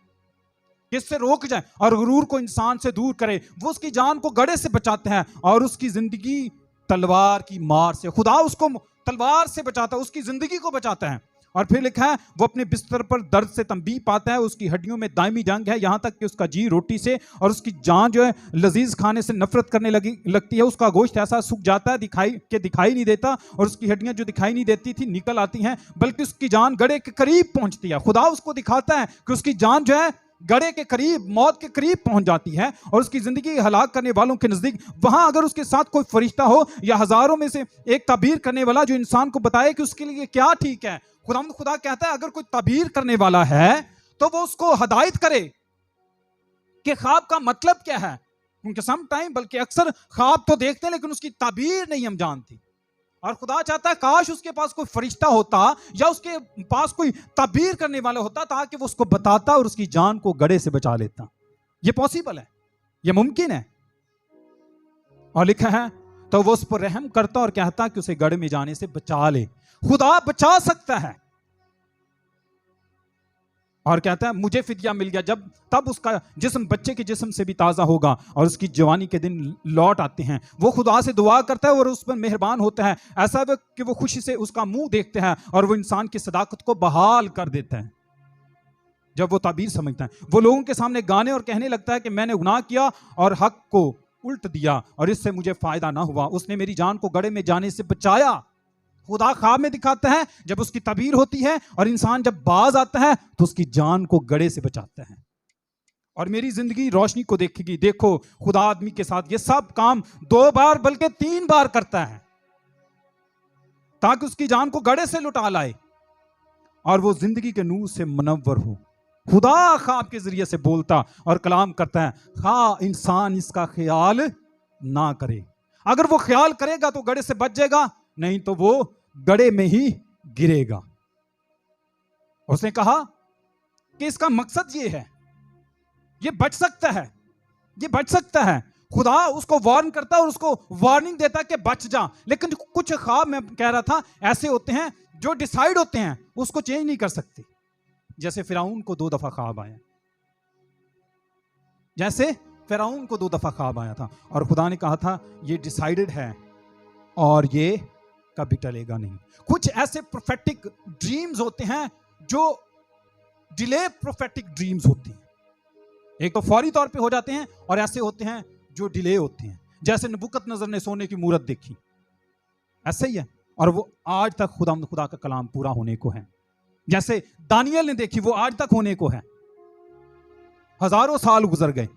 कि इससे रोक जाए और गुरूर को इंसान से दूर करे। वो उसकी जान को गड़े से बचाते हैं और उसकी जिंदगी तलवार की मार से। खुदा उसको तलवार से बचाता है, उसकी जिंदगी को बचाता है। और फिर लिखा है वो अपने बिस्तर पर दर्द से तंबीह पाता है, उसकी हड्डियों में दायमी जंग है, यहां तक कि उसका जी रोटी से और उसकी जान जो है लजीज खाने से नफरत करने लगती है। उसका गोश्त ऐसा सूख जाता है दिखाई नहीं देता, और उसकी हड्डियां जो दिखाई नहीं देती थी निकल आती हैं, बल्कि उसकी जान गड़े के करीब पहुंचती है। खुदा उसको दिखाता है कि उसकी जान जो है गड़े के करीब, मौत के करीब पहुंच जाती है और उसकी जिंदगी हलाक करने वालों के नजदीक। वहां अगर उसके साथ कोई फरिश्ता हो या हजारों में से एक ताबीर करने वाला जो इंसान को बताए कि उसके लिए क्या ठीक है, खुदा कहता है अगर कोई ताबीर करने वाला है तो वो उसको हदायत करे कि ख्वाब का मतलब क्या है। क्योंकि सम टाइम, बल्कि अक्सर ख्वाब तो देखते हैं लेकिन उसकी ताबीर नहीं हम जानते। और खुदा चाहता है काश उसके पास कोई फरिश्ता होता या उसके पास कोई ताबीर करने वाला होता ताकि वो उसको बताता और उसकी जान को गड़े से बचा लेता। ये पॉसिबल है, ये मुमकिन है। और लिखा है तो वो उस पर रहम करता और कहता कि उसे गड़े में जाने से बचा ले। खुदा बचा सकता है। और कहता है मुझे फिदिया मिल गया। जब तब उसका जिस्म बच्चे के जिस्म से भी ताज़ा होगा और उसकी जवानी के दिन लौट आते हैं। वो खुदा से दुआ करता है और उस पर मेहरबान होता है, ऐसा कि वो खुशी से उसका मुंह देखते हैं और वो इंसान की सदाकत को बहाल कर देता है। जब वो ताबीर समझता है, वो लोगों के सामने गाने और कहने लगता है कि मैंने गुनाह किया और हक को उल्ट दिया और इससे मुझे फायदा ना हुआ। उसने मेरी जान को गड़े में जाने से बचाया। खुदा ख्वाब में दिखाता है जब उसकी तबीर होती है, और इंसान जब बाज आता है तो उसकी जान को गड़े से बचाता है और मेरी जिंदगी रोशनी को देखेगी। देखो खुदा आदमी के साथ ये सब काम 2 बार बल्कि 3 बार करता है ताकि उसकी जान को गड़े से लुटा लाए और वो जिंदगी के नूर से मुनव्वर हो। खुदा ख्वाब के जरिए से बोलता और कलाम करता है, हाँ इंसान इसका ख्याल ना करे। अगर वो ख्याल करेगा तो गड़े से बच जाएगा, नहीं तो वो गड़े में ही गिरेगा। उसने कहा कि इसका मकसद ये है, ये बच सकता है, ये बच सकता है। खुदा उसको वार्न करता है और उसको वार्निंग देता है कि बच जा। लेकिन कुछ ख्वाब मैं कह रहा था ऐसे होते हैं जो डिसाइड होते हैं, उसको चेंज नहीं कर सकते। जैसे फिरौन को 2 दफा ख्वाब आया, जैसे फिरौन को 2 दफा ख्वाब आया था और खुदा ने कहा था ये डिसाइडेड है और ये कभी टलेगा नहीं। कुछ ऐसे प्रोफेटिक ड्रीम्स होते हैं जो डिले प्रोफेटिक ड्रीम्स होते हैं। एक तो फौरी तौर पे हो जाते हैं और ऐसे होते हैं जो डिले होते हैं। जैसे नबूकतनजर ने सोने की मूरत देखी, ऐसे ही है, और वो आज तक खुदा का कलाम पूरा होने को है। जैसे दानियल ने देखी, वो आज तक होने को है। हजारों साल गुजर गए।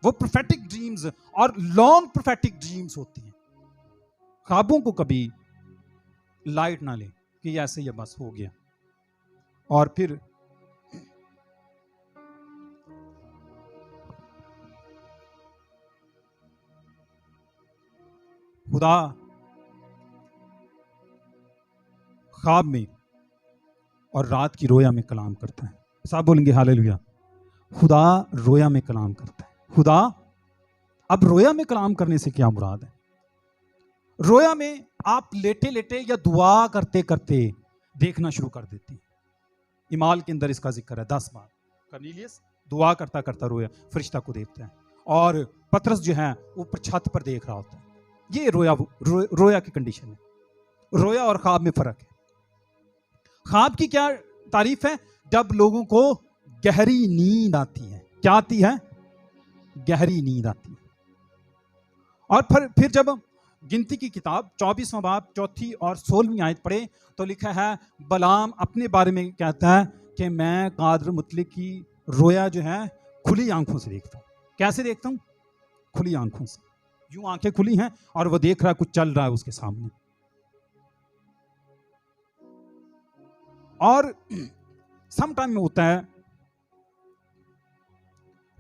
वो प्रोफेटिक ड्रीम्स और लॉन्ग प्रोफेटिक ड्रीम्स होती हैं। ख्वाबों को कभी लाइट ना ले कि ऐसे ये बस हो गया। और फिर खुदा ख्वाब में और रात की रोया में कलाम करता है। साहब बोलेंगे हालेलुया। खुदा रोया में कलाम करता है। खुदा, अब रोया में कलाम करने से क्या मुराद है? रोया में आप लेटे लेटे या दुआ करते करते देखना शुरू कर देते हैं। इमाल के अंदर इसका जिक्र है 10 बार। कर्नेलियस दुआ करता करता रोया, फरिश्ता को देखता है, और पतरस जो है ऊपर छत पर देख रहा होता है। ये रोया की कंडीशन है। रोया और ख्वाब में फर्क है। ख्वाब की क्या तारीफ है? जब लोगों को गहरी नींद आती है। क्या आती है? गहरी नींद आती है। और फिर जब गिनती की किताब 24वां बाब 4 और 16वीं आयत पढ़े तो लिखा है, बलाम अपने बारे में कहता है कि मैं कादर मुतलिक की रोया जो है खुली आंखों से देखता हूं। कैसे देखता हूं? खुली आंखों से। यूं आंखें खुली हैं और वो देख रहा है कुछ चल रहा है उसके सामने। और सम टाइम में होता है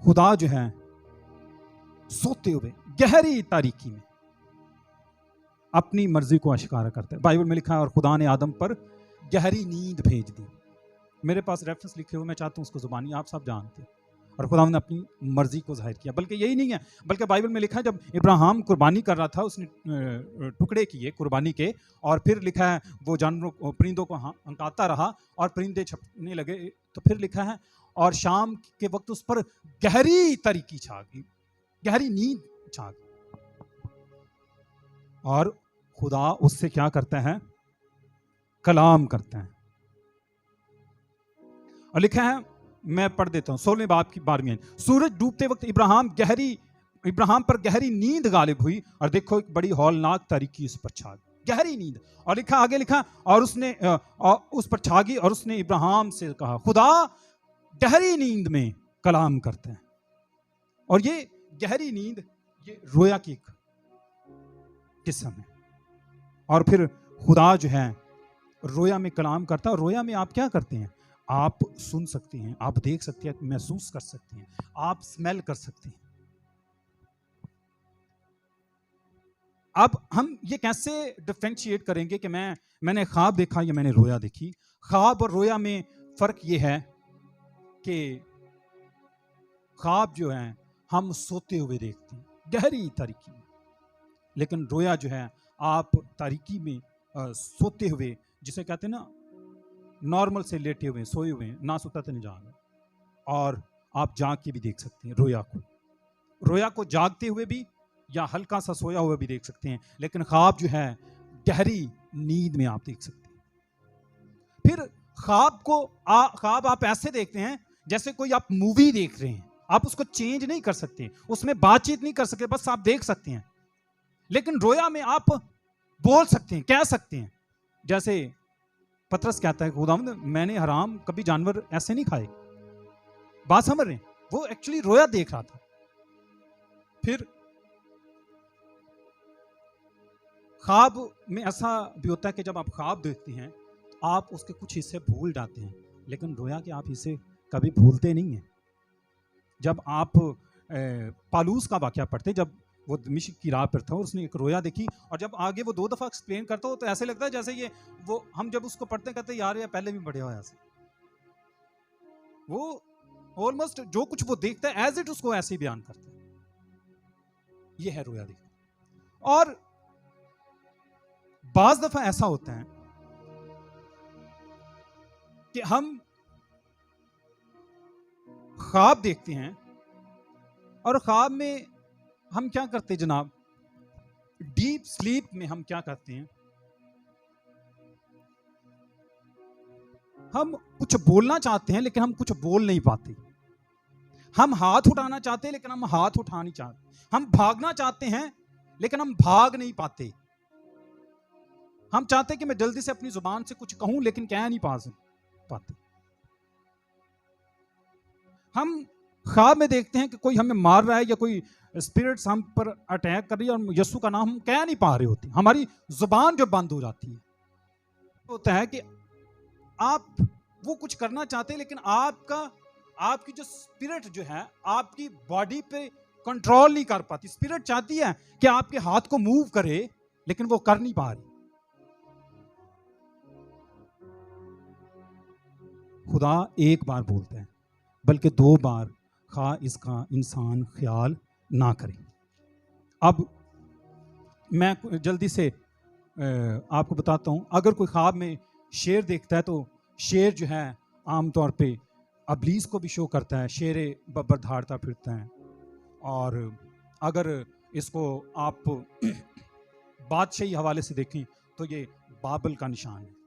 खुदा जो है सोते हुए गहरी तारीकी में अपनी मर्जी को आशिकारा करता है। बाइबल में लिखा है, और खुदा ने आदम पर गहरी नींद भेज दी। मेरे पास रेफरेंस लिखे हुए, मैं चाहता हूं उसको जुबानी आप सब जानते हैं। और खुदा ने अपनी मर्जी को जाहिर किया। बल्कि यही नहीं है, बल्कि बाइबल में लिखा है जब इब्राहिम कुर्बानी कर रहा था, उसने टुकड़े किए कुर्बानी के, और फिर लिखा है वो जानवरों परिंदों को हंकाता रहा और परिंदे छपने लगे। तो फिर लिखा है और शाम के वक्त उस पर गहरी तारीकी छा गई, गहरी नींद छा गई। और खुदा उससे क्या करता है? कलाम करता है। और लिखा है, मैं पढ़ देता हूं 16वें बाब की 12वीं आयत। सूरज डूबते वक्त इब्राहिम पर गहरी नींद गालिब हुई, और देखो एक बड़ी हौलनाक तारीकी उस पर छा गई, गहरी नींद। और लिखा आगे लिखा, और उसने उस पर छा गई और उसने इब्राहिम से कहा। खुदा गहरी नींद में कलाम करते हैं। और ये गहरी नींद ये रोया की एक किस्म है। और फिर खुदा जो है रोया में कलाम करता है। और रोया में आप क्या करते हैं? आप सुन सकते हैं, आप देख सकते हैं, महसूस कर सकते हैं, आप स्मेल कर सकते हैं। अब हम ये कैसे डिफरेंशिएट करेंगे कि मैंने ख्वाब देखा या मैंने रोया देखी? ख्वाब और रोया में फर्क ये है कि ख्वाब जो है हम सोते हुए देखते हैं गहरी तारीकी में, लेकिन रोया जो है आप तारीकी में सोते हुए, जिसे कहते हैं ना नॉर्मल से लेटे हुए सोए हुए, ना सोता तो नहीं जागा, और आप जाग के भी देख सकते हैं रोया को जागते हुए भी या हल्का सा सोया हुआ भी देख सकते हैं, लेकिन ख्वाब जो है गहरी नींद में आप देख सकते हैं। फिर ख्वाब आप ऐसे देखते हैं जैसे कोई आप मूवी देख रहे हैं, आप उसको चेंज नहीं कर सकते, उसमें बातचीत नहीं कर सकते, बस आप देख सकते हैं। लेकिन रोया में आप बोल सकते हैं, कह सकते हैं। जैसे पतरस कहता है खुदावंद मैंने हराम कभी जानवर ऐसे नहीं खाए, बात समझ रहे हैं? वो एक्चुअली रोया देख रहा था। फिर ख्वाब में ऐसा भी होता है कि जब आप ख्वाब देखते हैं तो आप उसके कुछ हिस्से भूल जाते हैं, लेकिन रोया के आप हिस्से कभी भूलते नहीं हैं। जब आप पालूस का वाकया पढ़ते, जब वो दमिश्क की राह पर था और उसने एक रोया देखी, और जब आगे वो 2 दफा एक्सप्लेन करता हो तो ऐसे लगता है जैसे ये वो हम जब उसको पढ़ते कहते यार ये पहले भी पढ़े हुआ ऐसे। वो ऑलमोस्ट जो कुछ वो देखता है एज इट उसको ऐसे ही बयान करता है। ये है रोया देखना। और बाज दफा ऐसा होता है कि हम ख्वाब देखते हैं और ख्वाब में हम क्या करते हैं जनाब, डीप स्लीप में हम क्या करते हैं, हम कुछ बोलना चाहते हैं लेकिन हम कुछ बोल नहीं पाते। हम हाथ उठाना चाहते हैं लेकिन हम हाथ उठा नहीं चाहते। हम भागना चाहते हैं लेकिन हम भाग नहीं पाते। हम चाहते हैं कि मैं जल्दी से अपनी जुबान से कुछ कहूं लेकिन कह नहीं पाते। हम ख्वाब में देखते हैं कि कोई हमें मार रहा है या कोई स्पिरिट्स हम पर अटैक कर रही है और यीशु का नाम हम कह नहीं पा रहे होते, हमारी जुबान जो बंद हो जाती है। होता है कि आप वो कुछ करना चाहते हैं लेकिन आपकी जो स्पिरिट जो है आपकी बॉडी पे कंट्रोल नहीं कर पाती। स्पिरिट चाहती है कि आपके हाथ को मूव करे लेकिन वो कर नहीं पा रही। खुदा एक बार बोलता है बल्कि 2 बार खा इसका इंसान ख्याल ना करे। अब मैं जल्दी से आपको बताता हूं, अगर कोई ख्वाब में शेर देखता है तो शेर जो है आमतौर पे अबलीस को भी शो करता है, शेर बब्बर धाड़ता फिरता है। और अगर इसको आप बादशाही हवाले से देखें तो ये बाबल का निशान है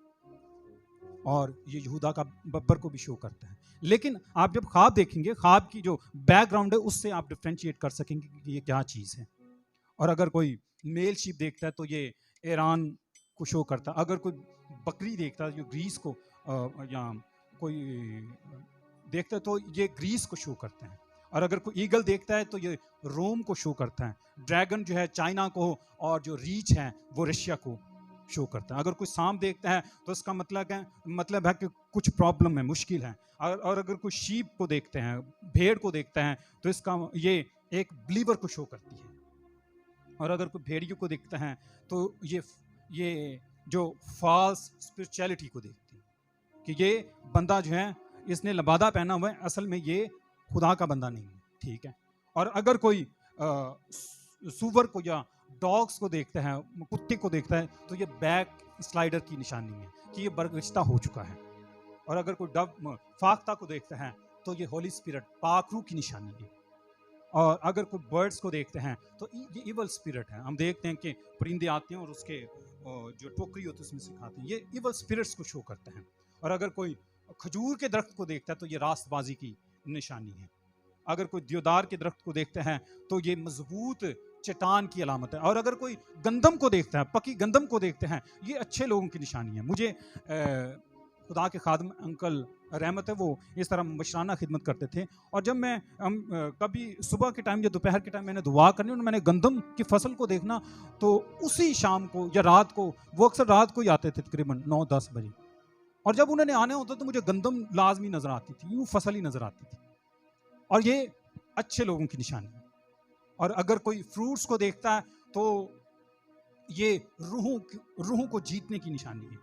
और ये यहूदा का बब्बर को भी शो करता है। लेकिन आप जब ख्वाब देखेंगे, ख्वाब की जो बैकग्राउंड है उससे आप डिफ्रेंशिएट कर सकेंगे कि ये क्या चीज़ है। और अगर कोई मेल शीप देखता है तो ये ईरान को शो करता है। अगर कोई बकरी देखता है जो ग्रीस को या कोई देखता है तो ये ग्रीस को शो करता है। और अगर कोई ईगल देखता है तो ये रोम को शो करता है। ड्रैगन जो है चाइना को, और जो रीच है वो रशिया को शो करता है। अगर कोई सांप देखता है तो इसका मतलब है कि कुछ प्रॉब्लम है, मुश्किल है। और अगर कोई शीप को देखते हैं, भेड़ को देखता है तो इसका ये एक बिलीवर को शो करती है। और अगर कोई भेड़ियों को देखता है तो ये जो फॉल्स स्पिरिचुअलिटी को देखती है कि ये बंदा जो है इसने लबादा पहना हुआ है, असल में ये खुदा का बंदा नहीं है, ठीक है। और अगर कोई सुअर को या डॉग्स को देखता है, कुत्ते को देखता है तो ये बैक स्लाइडर की निशानी है कि ये बरगश्ता हो चुका है। और अगर कोई फाख्ता को देखता है तो ये होली स्पिरिट पाक रूह की निशानी है। और अगर कोई बर्ड्स को देखते हैं तो ये इवल स्पिरिट है। हम देखते हैं कि परिंदे आते हैं और उसके जो टोकरी होती है उसमें से खाते हैं, ये इवल स्पिरिट्स को शो करते हैं। और अगर कोई खजूर के दरख्त को देखता है तो ये रास्तबाजी की निशानी है। अगर कोई देवदार के दरख्त को देखता है तो ये मजबूत चट्टान की अलामत है। और अगर कोई गंदम को देखता है, पकी गंदम को देखते हैं, ये अच्छे लोगों की निशानी है। मुझे खुदा के खादम अंकल रहमत है, वो इस तरह मशराना खिदमत करते थे। और जब मैं कभी सुबह के टाइम या दोपहर के टाइम मैंने दुआ करनी और मैंने गंदम की फसल को देखना तो उसी शाम को या रात को, वो अक्सर रात को ही आते थे तकरीबन 9-10 बजे। और जब उन्होंने आने होता तो मुझे गंदम लाजमी नजर आती थी, यूँ फसल ही नजर आती थी। और ये अच्छे लोगों की निशानी है। और अगर कोई फ्रूट्स को देखता है तो ये रूहों को जीतने की निशानी है।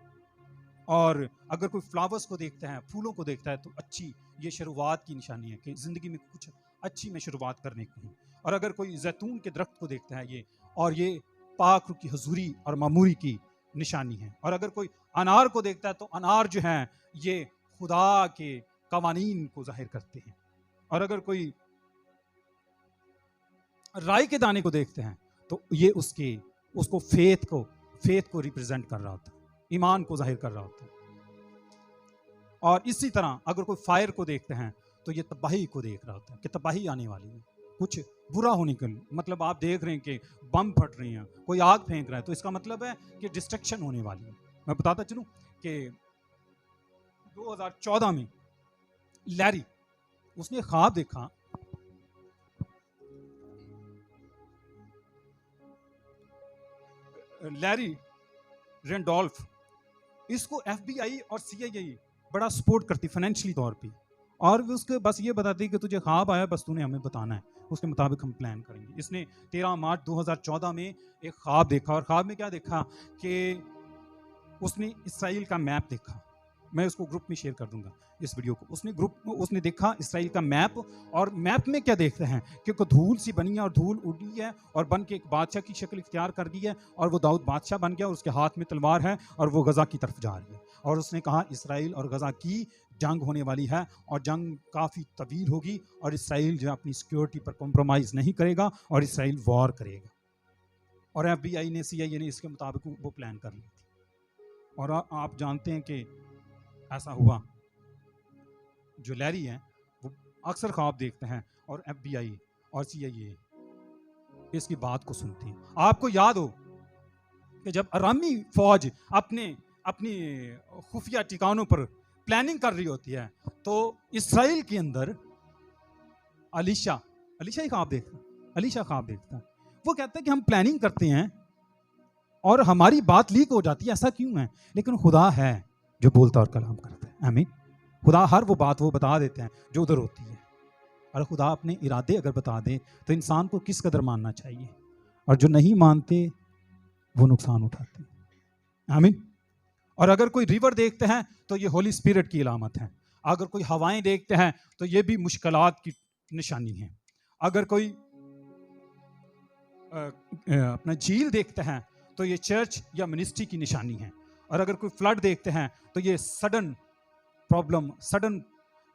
और अगर कोई फ्लावर्स को देखता है, फूलों को देखता है तो अच्छी ये शुरुआत की निशानी है कि ज़िंदगी में कुछ अच्छी में शुरुआत करने की है। और अगर कोई जैतून के दरख्त को देखता है ये पाक रूह की हजूरी और मामूरी की निशानी है। और अगर कोई अनार को देखता है तो अनार जो है ये खुदा के कवानीन को जाहिर करते हैं। और अगर कोई राई के दाने को देखते हैं तो ये उसको फेथ को रिप्रेजेंट कर रहा होता है, ईमान को जाहिर कर रहा होता है। और इसी तरह अगर कोई फायर को देखते हैं तो ये तबाही को देख रहा होता है कि तबाही आने वाली है, कुछ बुरा होने के, मतलब आप देख रहे हैं कि बम फट रही हैं, कोई आग फेंक रहा है, तो इसका मतलब है कि डिस्ट्रक्शन होने वाली है। मैं बताता चलूं कि 2014 में लैरी, उसने ख्वाब देखा, लैरी रेंडोल्फ, इसको FBI और CIA बड़ा सपोर्ट करती फाइनेंशियली तौर पे, और उसके बस ये बताती कि तुझे ख्वाब आया, बस तूने हमें बताना है, उसके मुताबिक हम प्लान करेंगे। इसने 13 मार्च 2014 में एक ख्वाब देखा, और ख्वाब में क्या देखा कि उसने इसराइल का मैप देखा। मैं उसको ग्रुप में शेयर कर दूंगा इस वीडियो को। उसने देखा इसराइल का मैप, और मैप में क्या देखते हैं कि धूल सी बनी है और धूल उड़ी है और बन के एक बादशाह की शक्ल इख्तियार कर दी है, और वो दाऊद बादशाह बन गया और उसके हाथ में तलवार है और वो गजा की तरफ जा रही है। और उसने कहा इसराइल और गजा की जंग होने वाली है और जंग काफ़ी तवील होगी, और इसराइल जो अपनी सिक्योरिटी पर कॉम्प्रोमाइज़ नहीं करेगा और इसराइल वॉर करेगा। और FBI ने CIA ने इसके मुताबिक वो प्लान कर ली थी। और आप जानते हैं कि ऐसा हुआ। जो लैरी हैं वो अक्सर ख्वाब देखते हैं और FBI और CIA इसकी बात को सुनती हैं। आपको याद हो कि जब अरामी फौज अपनी खुफिया ठिकानों पर प्लानिंग कर रही होती है तो इसराइल के अंदर अलीशा ही ख्वाब देखता है। वो कहता है कि हम प्लानिंग करते हैं और हमारी बात लीक हो जाती है, ऐसा क्यों है? लेकिन खुदा है जो बोलता और कलाम करता है। आमीन। खुदा हर वो बात वो बता देते हैं जो उधर होती है, और खुदा अपने इरादे अगर बता दे तो इंसान को किस कदर मानना चाहिए, और जो नहीं मानते वो नुकसान उठाते हैं। आमीन। और अगर कोई रिवर देखते हैं तो ये होली स्पिरिट की अलामत है। अगर कोई हवाएं देखते हैं तो ये भी मुश्किलात की निशानी है। अगर कोई अपना झील देखते हैं तो ये चर्च या मिनिस्ट्री की निशानी है। और अगर कोई फ्लड देखते हैं तो ये सडन प्रॉब्लम, सडन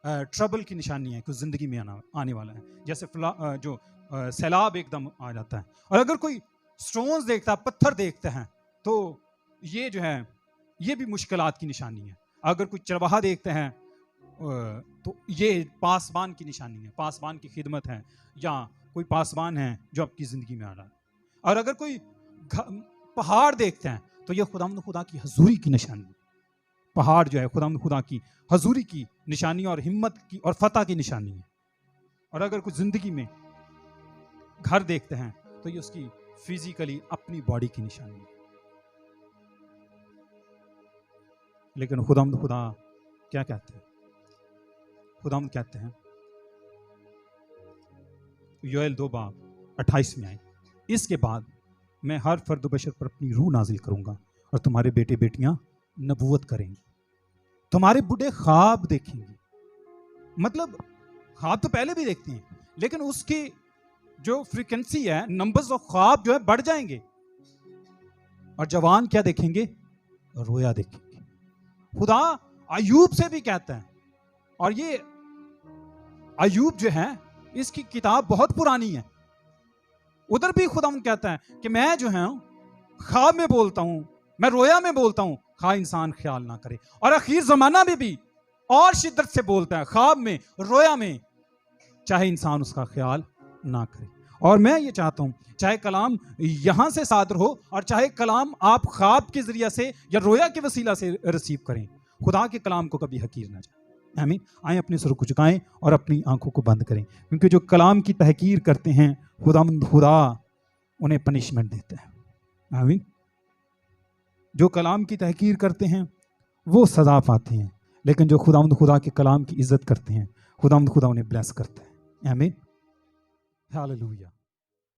ट्रबल की निशानी है, कुछ जिंदगी में आने वाला है, जैसे जो सैलाब एकदम आ जाता है। और अगर कोई स्टोन्स देखता है, पत्थर देखते हैं, तो ये जो है ये भी मुश्किलात की निशानी है। अगर कोई चरवाहा देखते हैं तो ये पासबान की निशानी है, पासबान की खिदमत है, या कोई पासबान है जो आपकी ज़िंदगी में आ रहा है। और अगर कोई पहाड़ देखते हैं तो ये खुदा की हजूरी की निशानी है। पहाड़ जो है खुदा की हजूरी की निशानी और हिम्मत की और फतह की निशानी है। और अगर कुछ ज़िंदगी में घर देखते हैं तो ये उसकी फिजिकली अपनी बॉडी की निशानी है। लेकिन खुदा क्या कहते हैं? खुदा कहते हैं योएल 2:28 में आए, इसके बाद मैं हर फर्द बशर पर अपनी रूह नाजिल करूंगा और तुम्हारे बेटे बेटियां नबूवत करेंगे, तुम्हारे बूढ़े ख्वाब देखेंगे। मतलब ख्वाब तो पहले भी देखते हैं, लेकिन उसकी जो फ्रीक्वेंसी है, नंबर्स ऑफ ख्वाब जो है बढ़ जाएंगे। और जवान क्या देखेंगे? रोया देखेंगे। खुदा अयूब से भी कहता है, और ये अयूब जो है इसकी किताब बहुत पुरानी है, उधर भी खुदा कहता है कि मैं जो है ख्वाब में बोलता हूं, मैं रोया में बोलता हूं, खा इंसान ख्याल ना करे। और आखिर जमाना में भी और शिद्दत से बोलता है, ख्वाब में, रोया में, चाहे इंसान उसका ख्याल ना करे। और मैं ये चाहता हूं चाहे कलाम यहां से सादर हो और चाहे कलाम आप ख्वाब के जरिए से या रोया के वसीला से रिसीव करें, खुदा के कलाम को कभी हकीर ना जाए। आमीन। आए अपने सर को झुकाएं और अपनी आंखों को बंद करें, क्योंकि जो कलाम की तहकीर करते हैं खुदा उन्हें पनिशमेंट देता है। आमीन। जो कलाम की तहकीर करते हैं वो सजा पाते हैं, लेकिन जो खुदा के कलाम की इज्जत करते हैं खुदा उन्हें ब्लेस करता है। आमीन। हालेलुया।